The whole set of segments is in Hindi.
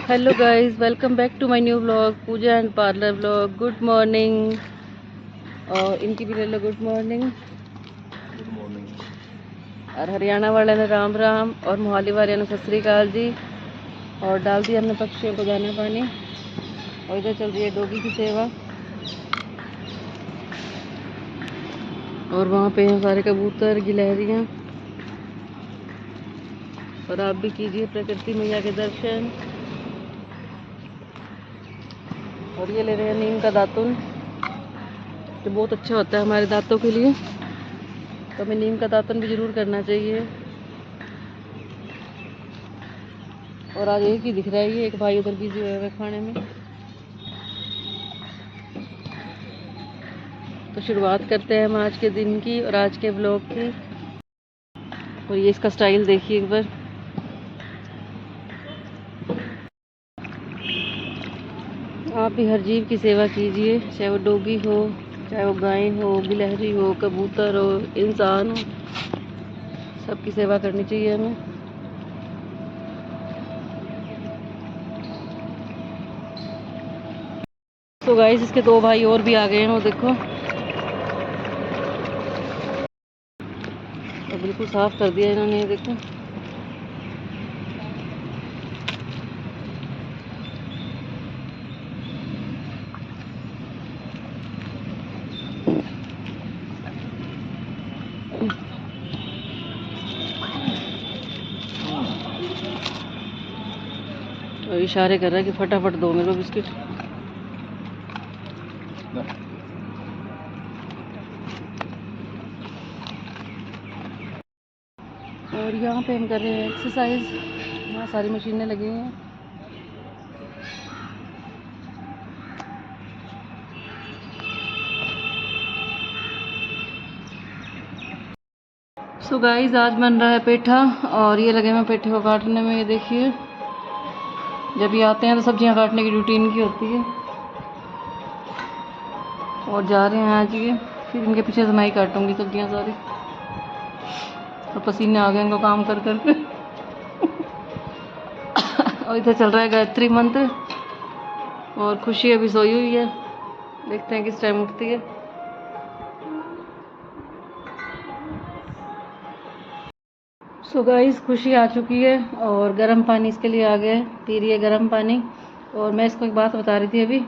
Hello guys, welcome back to my new vlog Pooja and parlour vlog. Good morning. और इनकी भी ले लो गुड मॉर्निंग। Good morning. और हरियाणा वाले ने राम राम और मोहाली वाले ने सत श्री अकाल जी। और डाल दिया हमने पक्षियों को दाना पानी। और इधर चल रही है डॉगी की सेवा। और वहाँ पे हैं सारे कबूतर गिलहरियाँ। और आप भी कीजिए प्रकृति मैया के दर्शन। और ये ले रहे हैं नीम का दातुन, जो बहुत अच्छा होता है हमारे दांतों के लिए। तो हमें नीम का दातुन भी ज़रूर करना चाहिए। और आज एक ही दिख रहा है, ये एक भाई उधर बिजी हुए हुए खाने में। तो शुरुआत करते हैं हम आज के दिन की और आज के ब्लॉग की। और ये इसका स्टाइल देखिए एक बार। आप भी हर जीव की सेवा कीजिए, चाहे वो डॉगी हो, चाहे वो गाय हो, गिलहरी हो, कबूतर हो, इंसान हो, सबकी सेवा करनी चाहिए हमें। तो गाइस, इसके दो भाई और भी आ गए हैं, वो देखो। तो बिल्कुल साफ कर दिया इन्होंने, ये देखो। और इशारे कर रहा है कि फटाफट दो मेरे को बिस्किट। और यहाँ पे हम कर रहे हैं एक्सरसाइज। यहाँ सारी मशीनें लगी हैं। सो गाइस, आज बन रहा है पेठा। और ये लगे हैं पेठे को काटने में, ये देखिए। जब ये आते हैं तो सब्जियां काटने की ड्यूटी इनकी होती है। और जा रहे हैं आज ये, फिर इनके पीछे से मैं ही काटूंगी सब्जियां सारी। और पसीने आ गए इनको काम कर कर के। और इधर चल रहा है गायत्री मंत्र। और खुशी अभी सोई हुई है, देखते हैं किस टाइम उठती है। सो गाइस, खुशी आ चुकी है और गर्म पानी इसके लिए आ गया है, पी रही है गर्म पानी। और मैं इसको एक बात बता रही थी अभी,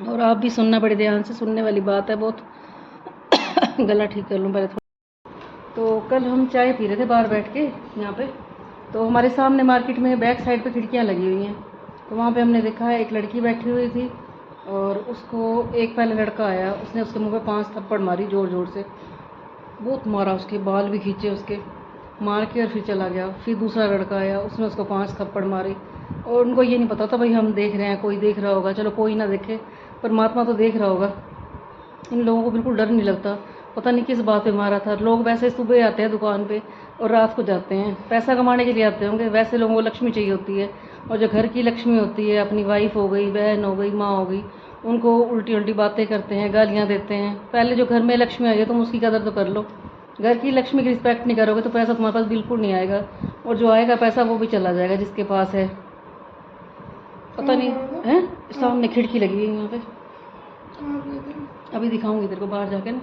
और आप भी सुनना बड़े ध्यान से, सुनने वाली बात है बहुत। गला ठीक कर लूँ पहले थोड़ा। तो कल हम चाय पी रहे थे बाहर बैठ के यहाँ पे। तो हमारे सामने मार्केट में बैक साइड पे खिड़कियाँ लगी हुई हैं। तो वहाँ पे हमने देखा है एक लड़की बैठी हुई थी। और उसको एक पहले लड़का आया, उसने उसके मुँह पे 5 थप्पड़ मारी ज़ोर ज़ोर से। बहुत मारा, उसके बाल भी खींचे उसके, मार के और फिर चला गया। फिर दूसरा लड़का आया, उसने उसको 5 थप्पड़ मारे। और उनको ये नहीं पता था भाई हम देख रहे हैं, कोई देख रहा होगा, चलो कोई ना देखे, परमात्मा तो देख रहा होगा। इन लोगों को बिल्कुल डर नहीं लगता। पता नहीं किस बात पे मारा था। लोग वैसे सुबह आते हैं दुकान पे और रात को जाते हैं, पैसा कमाने के लिए आते होंगे। वैसे लोगों को लक्ष्मी चाहिए होती है। और जो घर की लक्ष्मी होती है, अपनी वाइफ हो गई, बहन हो गई, माँ हो गई, उनको उल्टी उल्टी बातें करते हैं, गालियाँ देते हैं। पहले जो घर में लक्ष्मी आई है तुम उसकी कदर तो कर लो। घर की लक्ष्मी की रिस्पेक्ट नहीं करोगे तो पैसा तुम्हारे पास बिल्कुल नहीं आएगा। और जो आएगा पैसा वो भी चला जाएगा जिसके पास है। पता नहीं है, सामने खिड़की लगी है यहाँ पे, अभी दिखाऊंगी तेरे को बाहर जाके ना।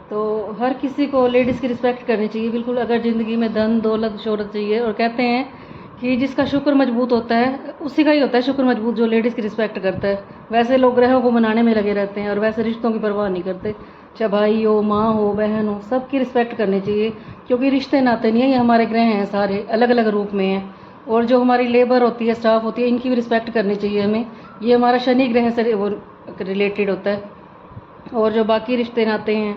तो हर किसी को लेडीज़ की रिस्पेक्ट करनी चाहिए बिल्कुल। अगर ज़िंदगी में धन दौलत शोहरत चाहिए, और कहते हैं कि जिसका शुक्र मजबूत होता है उसी का ही होता है शुक्र मजबूत, जो लेडीज़ की रिस्पेक्ट करता है। वैसे लोग ग्रहों को मनाने में लगे रहते हैं और वैसे रिश्तों की परवाह नहीं करते। चाहे भाई हो, माँ हो, बहन हो, सबकी रिस्पेक्ट करनी चाहिए। क्योंकि रिश्ते नाते नहीं है, ये हमारे ग्रह हैं, सारे अलग अलग रूप में हैं। और जो हमारी लेबर होती है, स्टाफ होती है, इनकी भी रिस्पेक्ट करनी चाहिए हमें। ये हमारा शनि ग्रह से वो रिलेटेड होता है। और जो बाकी रिश्ते नाते हैं,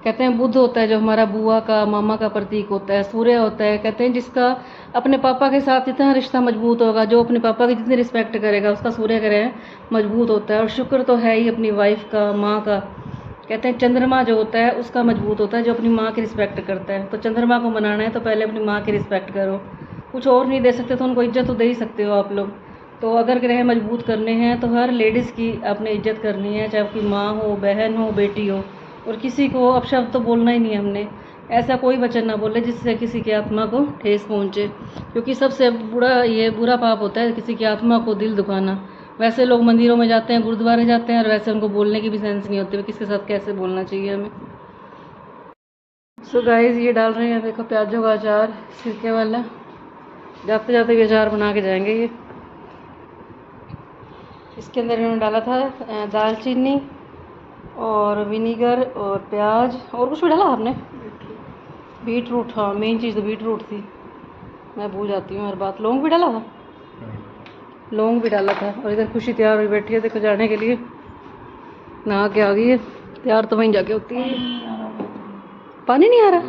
कहते हैं बुध होता है जो हमारा बुआ का, मामा का प्रतीक होता है। सूर्य होता है, कहते हैं जिसका अपने पापा के साथ जितना रिश्ता मजबूत होगा, जो अपने पापा की जितनी रिस्पेक्ट करेगा, उसका सूर्य ग्रह मजबूत होता है। और शुक्र तो है ही अपनी वाइफ का, माँ का। कहते हैं चंद्रमा जो होता है उसका मजबूत होता है, जो अपनी माँ की रिस्पेक्ट करता है। तो चंद्रमा को मनाना है तो पहले अपनी माँ की रिस्पेक्ट करो। कुछ और नहीं दे सकते तो उनको इज्जत तो दे ही सकते हो आप लोग। तो अगर ग्रह मजबूत करने हैं तो हर लेडीज़ की अपनी इज्जत करनी है, चाहे आपकी माँ हो, बहन हो, बेटी हो। और किसी को अपशब्द तो बोलना ही नहीं है हमने। ऐसा कोई वचन ना बोले जिससे किसी की आत्मा को ठेस पहुँचे, क्योंकि सबसे बुरा पाप होता है किसी की आत्मा को दिल दुखाना। वैसे लोग मंदिरों में जाते हैं, गुरुद्वारे जाते हैं, और वैसे उनको बोलने की भी सेंस नहीं होती किसके साथ कैसे बोलना चाहिए हमें। सो गाइस ये डाल रहे हैं, देखो प्याजों का अचार सिरके वाला। जाते जाते भी अचार बना के जाएंगे ये। इसके अंदर इन्होंने डाला था दालचीनी और विनीगर और प्याज, और कुछ भी डाला आपने? बीट रूट, हाँ मेन चीज़ तो बीट रूट थी, मैं भूल जाती हूँ हर बात। लौंग भी डाला था, लौंग भी डाला था। और इधर खुशी तैयार हुई बैठी है, देखो जाने के लिए, नहा के आ गई है। तैयार तो वहीं जाके होती है। पानी नहीं आ रहा।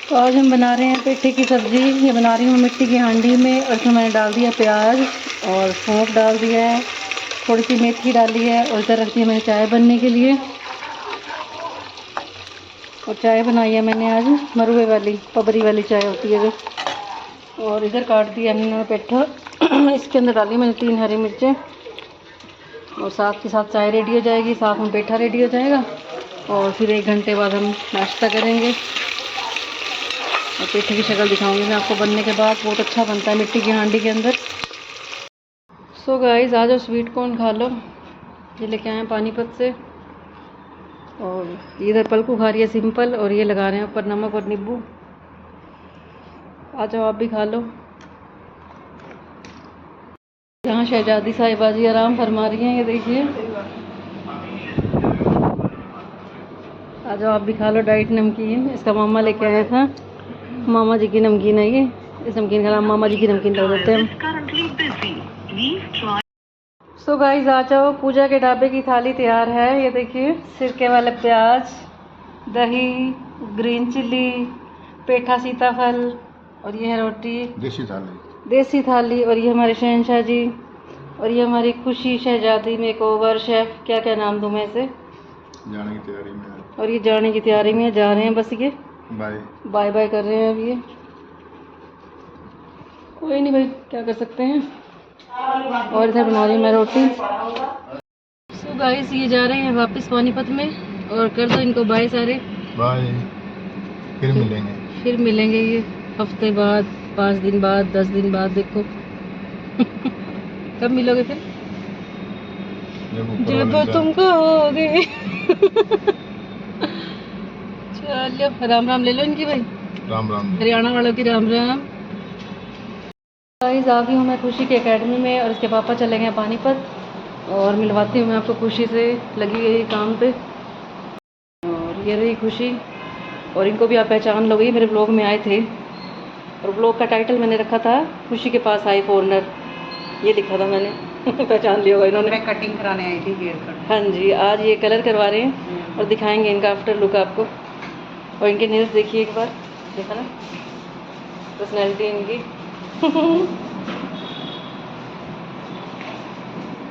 तो आज हम बना रहे हैं पेठे की सब्ज़ी। ये बना रही हूँ मिट्टी की हांडी में, और इसमें मैंने डाल दिया प्याज और सौंफ डाल दिया है, थोड़ी सी मेथी डाली है, और इधर रख दिया मैंने चाय बनने के लिए। और चाय बनाई है मैंने आज मरुए वाली, पबरी वाली चाय होती है जो। और इधर काट दिया हमने पेठा। इसके अंदर डाली मैंने 3 हरी मिर्चें, और साथ के साथ चाय रेडी हो जाएगी, साथ में पेठा रेडी हो जाएगा। और फिर 1 घंटे बाद हम नाश्ता करेंगे। और पेठे की शक्ल दिखाऊंगी मैं आपको बनने के बाद, बहुत अच्छा बनता है मिट्टी की हांडी के अंदर। सो गाइस आ जाओ स्वीट कॉर्न खा लो, ये लेके आए हैं पानीपत से। और इधर पलकू खा रही है सिंपल, और ये लगा रहे हैं ऊपर नमक और नींबू। आ जाओ आप भी खा लो। यहाँ शहजादी साहिबाजी आराम फरमा रही हैं, ये देखिए। आ जाओ आप भी खा लो डाइट नमकीन, इसका मामा लेके आया था। मामा जी की नमकीन है ये, इस नमकीन का नाम मामा जी की नमकीन रख देते हैं हम। सो गाइस आ जाओ, पूजा के ढाबे की थाली तैयार है। ये देखिए सिरके वाले प्याज, दही, ग्रीन चिली, पेठा सीताफल, और ये है रोटी देसी थाली। और ये हमारे शहनशाह जी, और ये हमारी खुशी शहजादी मेकओवर शेफ, क्या क्या नाम दूँ मैं इसे, जाने की तैयारी में है। और ये जाने की तैयारी में जा रहे हैं, बस ये बाय बाय बाय कर रहे हैं अब ये। कोई नहीं भाई, क्या कर सकते हैं। और इधर बना रही हूँ मैं रोटी। सो गाइस ये जा रहे हैं वापस पानीपत में, और कर दो इनको बाय सारे। बाय, फिर मिलेंगे। फिर मिलेंगे ये हफ्ते बाद, 5 दिन बाद, 10 दिन बाद, देखो कब मिलोगे फिर, जब तुम कहोगे। चलो राम राम ले लो इनकी भाई, राम राम, हरियाणा वालों की राम राम। गाइस आ गई हूँ मैं खुशी की एकेडमी में, और इसके पापा चले गए पानीपत। और मिलवाती हूँ मैं आपको खुशी से, लगी गई काम पे। और ये रही खुशी, और इनको भी आप पहचान लोगे, मेरे ब्लॉग में आए थे। और ब्लॉग का टाइटल मैंने रखा था खुशी के पास आई फॉरनर, ये लिखा था मैंने। पहचान लिया होगा इन्होंने। मैं कटिंग कराने आई थी हेयर कट। हाँ जी, आज ये कलर करवा रहे हैं, और दिखाएंगे इनका आफ्टर लुक आपको। और इनके नेल्स देखिए एक बार, देखा ना पर्सनैलिटी इनकी।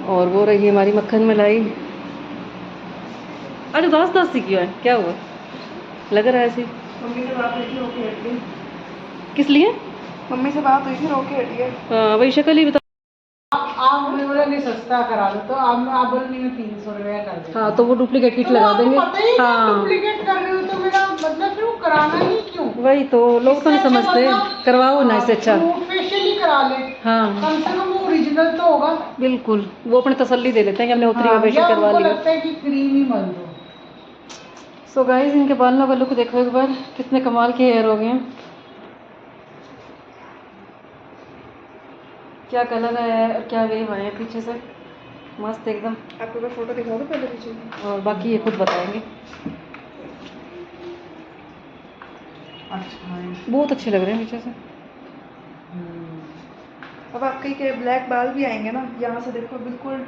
और वो रही हमारी मक्खन मलाई। अरे उदास उदास सी क्यों है, क्या हुआ, लग रहा है ऐसी। मम्मी से बात हुई थी, रोके हट गई। किस लिए? मम्मी से बात हुई थी, रोके हट गई। हाँ वही शक्ल ही बता। आप बोले नहीं सस्ता करा दो, तो आप बोले नहीं मैं 300 रुपया कर देता। हाँ तो वो डुप्लीकेट किट लगा देंगे। हाँ डुप्लीकेट कर रही हूँ तो मेरा मतलब क्यों कराना ही क्यों? वही तो, लोग तो नहीं समझते। करवाओ ना, इससे अच्छा फेशियल ही करा ले, हाँ कम से कम वो ओरिजिनल तो होगा। बिल्कुल, वो अपने तसल्ली दे देते हैं कि हमने उतरी का फेशियल करवा लिया। लगता है कि क्रीम ही मल दो। सो गाइस इनके बालों का लुक देखो एक बार, कितने कमाल के हेयर हो गए हैं, क्या कलर है और क्या वेव आए हैं पीछे से, मस्त एकदम। आपको मैं फोटो दिखा दूँ पहले पीछे? और बाकी ये खुद बताएंगे। अच्छा बहुत अच्छे लग रहे हैं पीछे से। अब आपके के ब्लैक बाल भी आएंगे ना, यहाँ से देखो बिल्कुल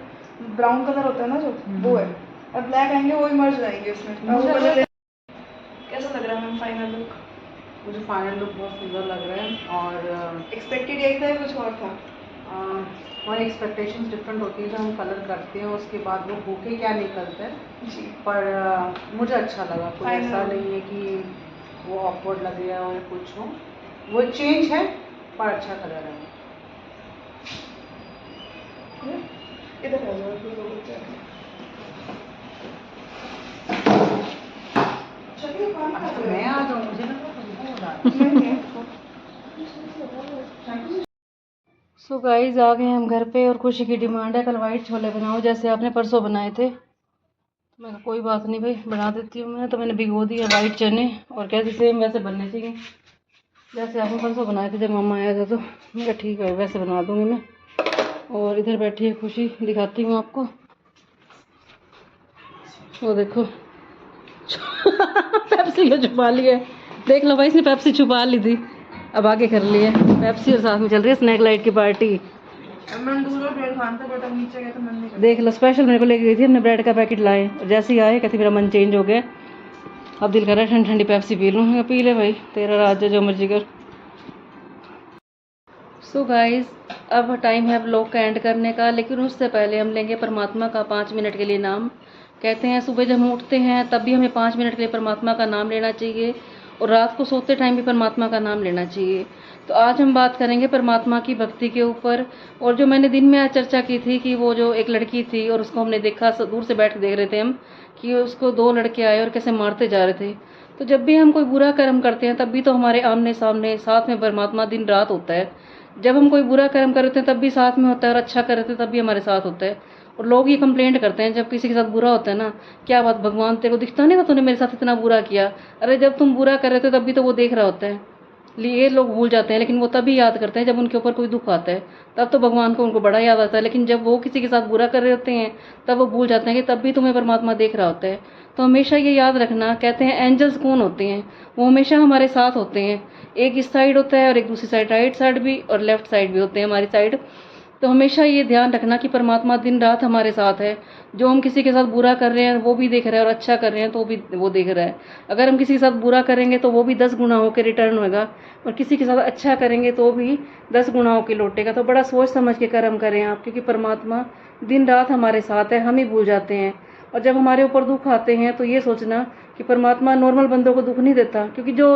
ब्राउन कलर होता है ना जो, वो है। अब ब्लैक आएंगे, वो ही मर्ज जाएंगे उसमें। कैसा लग रहा है मैम फाइनल लुक? मुझे फाइनल लुक बहुत सुंदर लग रहा है। और एक्सपेक्टेड यही था, कुछ और था? हमारी एक्सपेक्टेशंस डिफरेंट होती है, जब हम कलर करते हैं उसके बाद वो होके क्या निकलता है जी। पर मुझे अच्छा लगा। कोई Final. ऐसा नहीं है कि वो ऑकवर्ड लग गया हो या कुछ हो, वो चेंज है पर अच्छा कलर है। इधर आ जाओ। चलिए काम कर अच्छा, रहे मैं हैं। आ जाऊँ, मुझे लगा तुमको बुला नहीं, नहीं, थैंक सो गाइस आ गए हम घर पे और खुशी की डिमांड है कल वाइट छोले बनाओ जैसे आपने परसों बनाए थे। तो मैंने कोई बात नहीं भाई बना देती हूँ मैं। तो मैंने भिगो दिया वाइट चने और कहती सेम वैसे बनने चाहिए जैसे आपने परसों बनाए थे जब मम्मा आया था। तो मैं कहा ठीक है वैसे बना दूँगी मैं। और इधर बैठी है खुशी, दिखाती हूँ आपको। वो देखो पेप्सी में छुपा लिया है। देख लो भाई इसने पेप्सी छुपा ली थी, अब आगे कर ली है पेप्सी और साथ में चल रही है स्नैक लाइट की पार्टी। मन दूसरा ब्रेड खाना था बट अब नीचे गए तो मन नहीं देख लो स्पेशल मेरे को लेके गई थी, हमने ब्रेड का पैकेट लाए और जैसे ही आए कहती मेरा मन चेंज हो गया, अब दिल कर रहा है ठंडी ठंडी पेप्सी पी लूँ। मैं पी ले भाई तेरा राज है जो मर्जी कर। सो गाइस अब टाइम है व्लॉग का एंड करने का, लेकिन उससे पहले हम लेंगे परमात्मा का 5 मिनट के लिए नाम। कहते हैं सुबह जब हम उठते हैं तब भी हमें 5 मिनट के लिए परमात्मा का नाम लेना चाहिए और रात को सोते टाइम भी परमात्मा का नाम लेना चाहिए। तो आज हम बात करेंगे परमात्मा की भक्ति के ऊपर। और जो मैंने दिन में आज चर्चा की थी कि वो जो एक लड़की थी और उसको हमने देखा, दूर से बैठ के देख रहे थे हम कि उसको 2 लड़के आए और कैसे मारते जा रहे थे। तो जब भी हम कोई बुरा कर्म करते हैं तब भी तो हमारे आमने सामने साथ में परमात्मा दिन रात होता है। जब हम कोई बुरा कर्म कर रहे हैं तब भी साथ में होता है और अच्छा कर रहे थे तब भी हमारे साथ होता है। और लोग ये कंप्लेंट करते हैं जब किसी के साथ बुरा होता है ना, क्या बात भगवान तेरे को दिखता नहीं था तूने मेरे साथ इतना बुरा किया। अरे जब तुम बुरा कर रहे थे तब भी तो वो देख रहा होता है। ये लोग भूल जाते हैं, लेकिन वो तभी याद करते हैं जब उनके ऊपर कोई दुख आता है, तब तो भगवान को उनको बड़ा याद आता है। लेकिन जब वो किसी के साथ बुरा कर रहे होते हैं तब वो भूल जाते हैं कि तब भी तुम्हें परमात्मा देख रहा होता है। तो हमेशा ये याद रखना, कहते हैं एंजल्स कौन होते हैं, वो हमेशा हमारे साथ होते हैं। एक इस साइड होता है और एक दूसरी साइड, राइट साइड भी और लेफ्ट साइड भी होते हैं हमारी साइड। तो हमेशा ये ध्यान रखना कि परमात्मा दिन रात हमारे साथ है। जो हम किसी के साथ बुरा कर रहे हैं वो भी देख रहा है और अच्छा कर रहे हैं तो भी वो देख रहा है। अगर हम किसी के साथ बुरा करेंगे तो वो भी 10 गुना होकर रिटर्न होगा और किसी के साथ अच्छा करेंगे तो भी 10 गुना होकर लौटेगा। तो बड़ा सोच समझ के कर्म करें आप, क्योंकि परमात्मा दिन रात हमारे साथ है, हम ही भूल जाते हैं। और जब हमारे ऊपर दुख आते हैं तो ये सोचना कि परमात्मा नॉर्मल बंदों को दुख नहीं देता, क्योंकि जो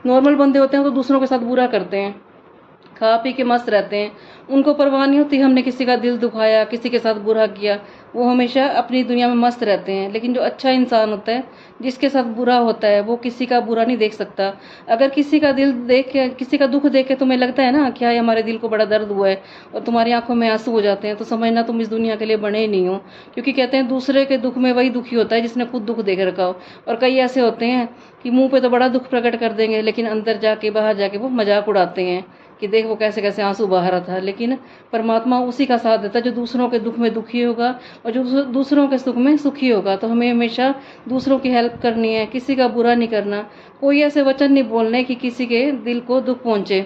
नॉर्मल बंदे होते हैं तो दूसरों के साथ बुरा करते हैं, खा पी के मस्त रहते हैं, उनको परवाह नहीं होती हमने किसी का दिल दुखाया, किसी के साथ बुरा किया। वो हमेशा अपनी दुनिया में मस्त रहते हैं। लेकिन जो अच्छा इंसान होता है, जिसके साथ बुरा होता है, वो किसी का बुरा नहीं देख सकता। अगर किसी का दिल देख के, किसी का दुख देख के तुम्हें लगता है ना क्या है हमारे दिल को बड़ा दर्द हुआ है और तुम्हारी आंखों में आंसू हो जाते हैं, तो समझना तुम इस दुनिया के लिए बने ही नहीं हो। क्योंकि कहते हैं दूसरे के दुख में वही दुखी होता है जिसने खुद दुख देख रखा हो। और कई ऐसे होते हैं कि मुंह पे तो बड़ा दुख प्रकट कर देंगे लेकिन अंदर जाके, बाहर जाके वो मजाक उड़ाते हैं कि देख वो कैसे कैसे आंसू बहा रहा था। लेकिन परमात्मा उसी का साथ देता है जो दूसरों के दुख में दुखी होगा और जो दूसरों के सुख में सुखी होगा। तो हमें हमेशा दूसरों की हेल्प करनी है, किसी का बुरा नहीं करना, कोई ऐसे वचन नहीं बोलने कि किसी के दिल को दुख पहुंचे।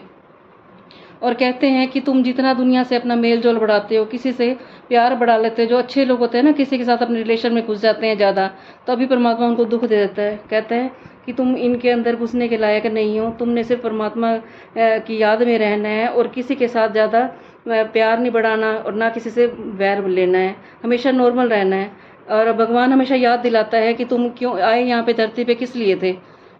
और कहते हैं कि तुम जितना दुनिया से अपना मेल जोल बढ़ाते हो, किसी से प्यार बढ़ा लेते हो, जो अच्छे लोग होते हैं ना किसी के साथ अपने रिलेशन में घुस जाते हैं ज़्यादा, तो अभी परमात्मा उनको दुख दे देता है। कहते हैं कि तुम इनके अंदर घुसने के लायक नहीं हो, तुमने सिर्फ परमात्मा की याद में रहना है और किसी के साथ ज़्यादा प्यार नहीं बढ़ाना और ना किसी से वैर लेना है, हमेशा नॉर्मल रहना है। और भगवान हमेशा याद दिलाता है कि तुम क्यों आए यहाँ पे धरती पे, किस लिए थे।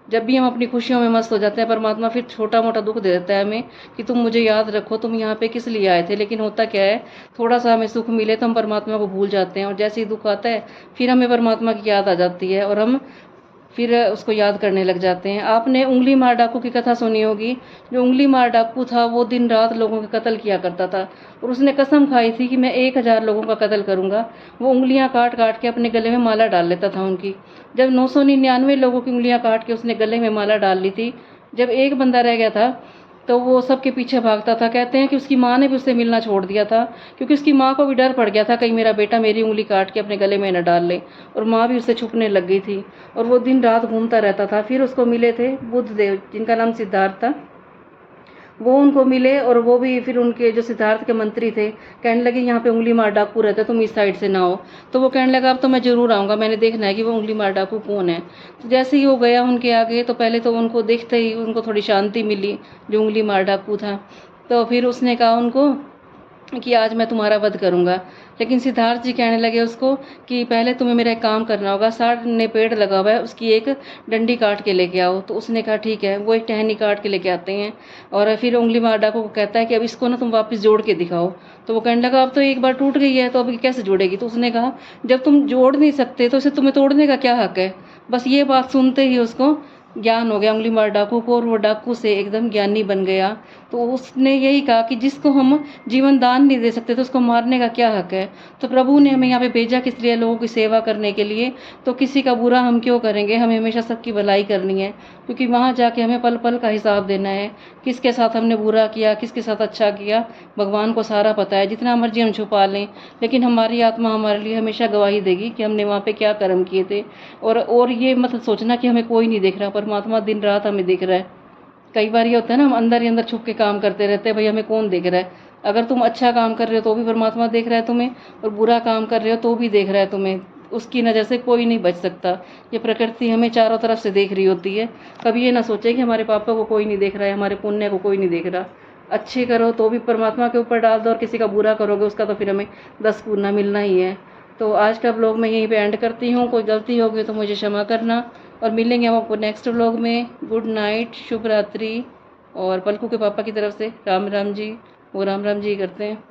जब भी हम अपनी खुशियों में मस्त हो जाते हैं, परमात्मा फिर छोटा मोटा दुख दे देता है हमें कि तुम मुझे याद रखो, तुम यहाँ पे किस लिए आए थे। लेकिन होता क्या है, थोड़ा सा हमें सुख मिले तो हम परमात्मा को भूल जाते हैं और जैसे ही दुख आता है फिर हमें परमात्मा की याद आ जाती है और हम फिर उसको याद करने लग जाते हैं। आपने उंगली मार डाकू की कथा सुनी होगी। जो उंगली मार डाकू था वो दिन रात लोगों के कत्ल किया करता था और उसने कसम खाई थी कि मैं 1000 लोगों का कत्ल करूंगा। वो उंगलियां काट काट के अपने गले में माला डाल लेता था उनकी। जब 999 लोगों की उंगलियां काट के उसने गले में माला डाल ली थी, जब एक बंदा रह गया था तो वो सबके पीछे भागता था। कहते हैं कि उसकी माँ ने भी उससे मिलना छोड़ दिया था, क्योंकि उसकी माँ को भी डर पड़ गया था कहीं मेरा बेटा मेरी उंगली काट के अपने गले में न डाल ले। और माँ भी उससे छुपने लग गई थी और वो दिन रात घूमता रहता था। फिर उसको मिले थे बुद्ध देव, जिनका नाम सिद्धार्थ था, वो उनको मिले और वो भी फिर उनके जो सिद्धार्थ के मंत्री थे कहने लगे यहाँ पे उंगली मार डाकू रहते, तुम इस साइड से ना हो। तो वो कहने लगा अब तो मैं ज़रूर आऊँगा, मैंने देखना है कि वो उंगली मार डाकू कौन है। तो जैसे ही वो गया उनके आगे, तो पहले तो उनको देखते ही उनको थोड़ी शांति मिली, जो उंगली मार डाकू था। तो फिर उसने कहा उनको कि आज मैं तुम्हारा वध करूंगा। लेकिन सिद्धार्थ जी कहने लगे उसको कि पहले तुम्हें मेरा एक काम करना होगा, सामने पेड़ लगा हुआ है, उसकी एक डंडी काट के लेके आओ। तो उसने कहा ठीक है। वो एक टहनी काट के लेके आते हैं और फिर उंगली मार डाकू को कहता है कि अब इसको ना तुम वापस जोड़ के दिखाओ। तो वो कहने लगा अब तो एक बार टूट गई है तो अब ये कैसे जोड़ेगी। तो उसने कहा जब तुम जोड़ नहीं सकते तो इसे तुम्हें तोड़ने का क्या हक है। बस ये बात सुनते ही उसको ज्ञान हो गया उंगली मार डाकू को, और वो डाकू से एकदम ज्ञानी बन गया। तो उसने यही कहा कि जिसको हम जीवन दान नहीं दे सकते तो उसको मारने का क्या हक है। तो प्रभु ने हमें यहाँ पे भेजा किस लिए, लोगों की सेवा करने के लिए। तो किसी का बुरा हम क्यों करेंगे, हमें हमेशा सबकी भलाई करनी है, क्योंकि वहाँ जाके हमें पल पल का हिसाब देना है, किसके साथ हमने बुरा किया, किसके साथ अच्छा किया। भगवान को सारा पता है, जितना मर्जी हम छुपा लें, लेकिन हमारी आत्मा हमारे लिए हमेशा गवाही देगी कि हमने वहाँ पे क्या कर्म किए थे। और ये मतलब सोचना कि हमें कोई नहीं देख रहा, परमात्मा दिन रात हमें देख रहा है। कई बार ये होता है ना, हम अंदर ही अंदर छुप के काम करते रहते हैं, भाई हमें कौन देख रहा है। अगर तुम अच्छा काम कर रहे हो तो भी परमात्मा देख रहा है तुम्हें, और बुरा काम कर रहे हो तो भी देख रहा है तुम्हें। उसकी नज़र से कोई नहीं बच सकता। ये प्रकृति हमें चारों तरफ से देख रही होती है। कभी ये ना सोचे कि हमारे पापा को कोई नहीं देख रहा है, हमारे पुण्य को कोई नहीं देख रहा। अच्छे करो तो भी परमात्मा के ऊपर डाल दो, और किसी का बुरा करोगे उसका तो फिर हमें 10 गुना मिलना ही है। तो आज का व्लॉग मैं यहीं पे एंड करती हूँ। कोई गलती होगी तो मुझे क्षमा करना, और मिलेंगे हम आपको नेक्स्ट व्लॉग में। गुड नाइट, शुभ रात्रि। और पलकू के पापा की तरफ से राम राम जी, वो राम राम जी करते हैं।